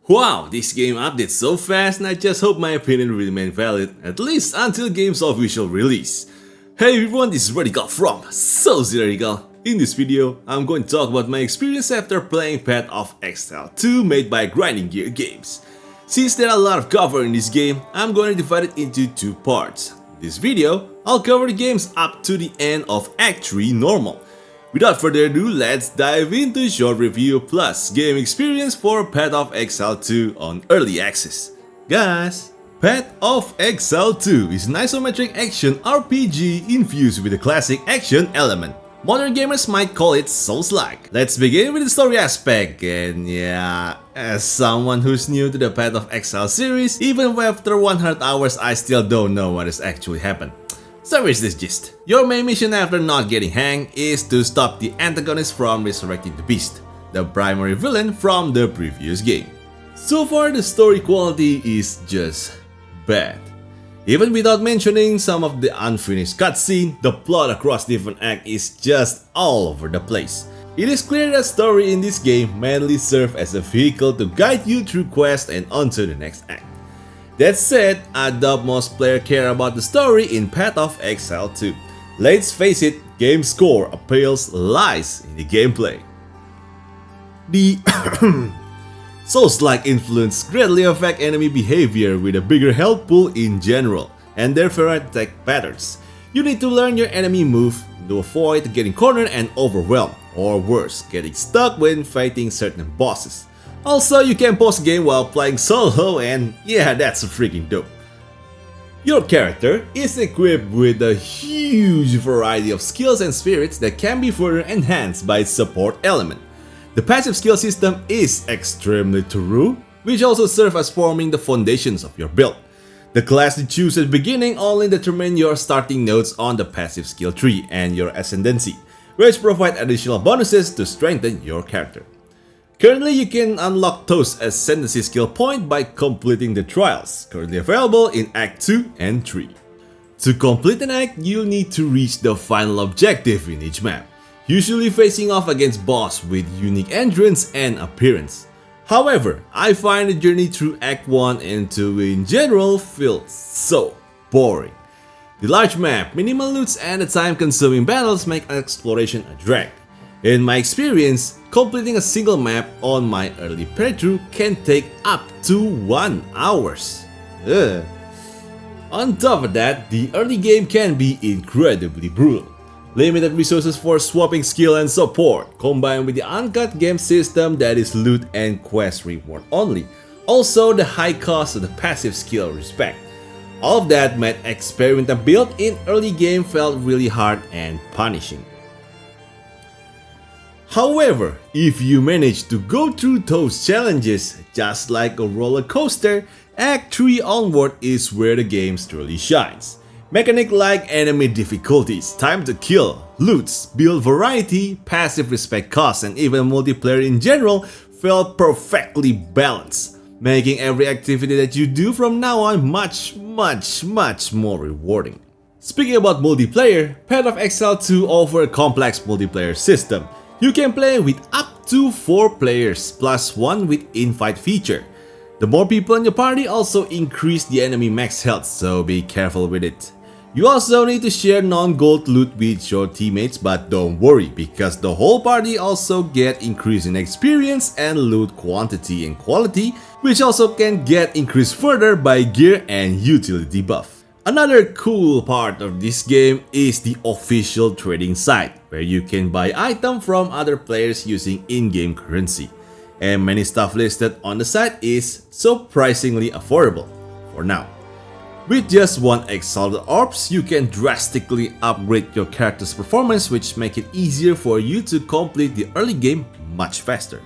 Wow, this game updates so fast and I just hope my opinion will remain valid, at least until game's official release. Hey everyone, this is Radical from Radical. In this video, I'm going to talk about my experience after playing Path of Exile 2 made by Grinding Gear Games. Since there are a lot of cover in this game, I'm going to divide it into two parts. In this video, I'll cover the games up to the end of Act 3 normal. Without further ado, let's dive into short review plus game experience for Path of Exile 2 on Early Access. Guys, Path of Exile 2 is an isometric action RPG infused with a classic action element. Modern gamers might call it Souls-like. Let's begin with the story aspect, and yeah, as someone who's new to the Path of Exile series, even after 100 hours I still don't know what has actually happened. So here's this gist. Your main mission after not getting hanged is to stop the antagonist from resurrecting the beast, the primary villain from the previous game. So far the story quality is just bad. Even without mentioning some of the unfinished cutscene, the plot across different acts is just all over the place. It is clear that story in this game mainly serves as a vehicle to guide you through quests and onto the next act. That said, I doubt most players care about the story in Path of Exile 2. Let's face it, game score appeals lies in the gameplay. The Souls-like influence greatly affect enemy behavior with a bigger health pool in general, and their varied attack patterns. You need to learn your enemy move to avoid getting cornered and overwhelmed, or worse, getting stuck when fighting certain bosses. Also, you can pause game while playing solo and yeah, that's freaking dope. Your character is equipped with a huge variety of skills and spirits that can be further enhanced by its support element. The passive skill system is extremely thorough, which also serves as forming the foundations of your build. The class you choose at the beginning only determines your starting nodes on the passive skill tree and your ascendancy, which provide additional bonuses to strengthen your character. Currently, you can unlock those ascendancy skill points by completing the trials, currently available in Act 2 and 3. To complete an act, you'll need to reach the final objective in each map, usually facing off against boss with unique entrance and appearance. However, I find the journey through Act 1 and 2 in general feels so boring. The large map, minimal loots, and the time-consuming battles make exploration a drag. In my experience, completing a single map on my early playthrough can take up to 1 hour. On top of that, the early game can be incredibly brutal. Limited resources for swapping skill and support, combined with the uncut game system that is loot and quest reward only. Also, the high cost of the passive skill respect. All of that made experimental build in early game felt really hard and punishing. However, if you manage to go through those challenges, just like a roller coaster, Act 3 onward is where the game truly shines. Mechanic like enemy difficulties, time to kill, loots, build variety, passive respect costs, and even multiplayer in general felt perfectly balanced, making every activity that you do from now on much more rewarding. Speaking about multiplayer, Path of Exile 2 offers a complex multiplayer system. You can play with up to 4 players plus 1 with in-fight feature. The more people in your party also increase the enemy max health, so be careful with it. You also need to share non-gold loot with your teammates, but don't worry because the whole party also get increase in experience and loot quantity and quality, which also can get increased further by gear and utility buff. Another cool part of this game is the official trading site, where you can buy items from other players using in-game currency. And many stuff listed on the site is surprisingly affordable for now. With just 1 Exalted Orbs, you can drastically upgrade your character's performance, which make it easier for you to complete the early game much faster.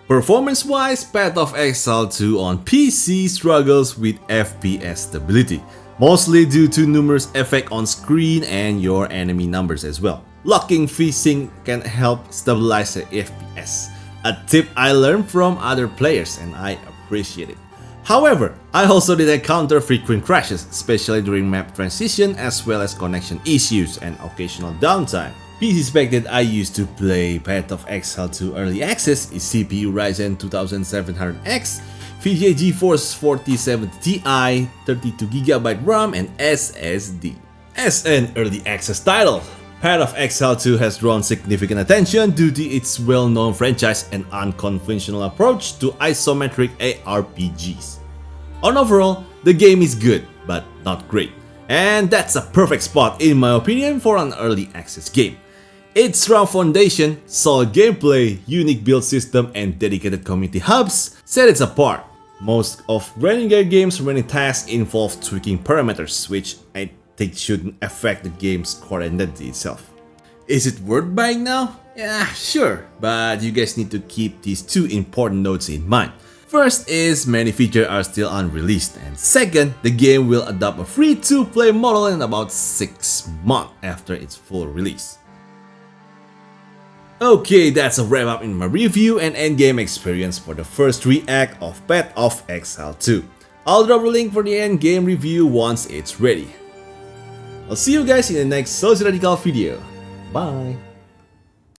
Performance-wise, Path of Exile 2 on PC struggles with FPS stability, mostly due to numerous effects on screen and your enemy numbers as well. Locking phasing can help stabilize the FPS, a tip I learned from other players and I appreciate it. However, I also did encounter frequent crashes, especially during map transition as well as connection issues and occasional downtime. PC spec that I used to play Path of Exile 2 Early Access is CPU Ryzen 2700X VGA GeForce 4070 Ti, 32GB RAM and SSD. As an early access title, Path of Exile 2 has drawn significant attention due to its well-known franchise and unconventional approach to isometric ARPGs. On overall, the game is good, but not great, and that's a perfect spot in my opinion for an early access game. Its strong foundation, solid gameplay, unique build system, and dedicated community hubs set it apart. Most of grinding gear games' running tasks involve tweaking parameters, which I think shouldn't affect the game's core identity itself. Is it worth buying now? Yeah, sure, but you guys need to keep these two important notes in mind. First is many features are still unreleased, and second, the game will adopt a free-to-play model in about 6 months after its full release. Okay, that's a wrap up in my review and endgame experience for the first 3 acts of Path of Exile 2. I'll drop a link for the endgame review once it's ready. I'll see you guys in the next Social Radical video. Bye!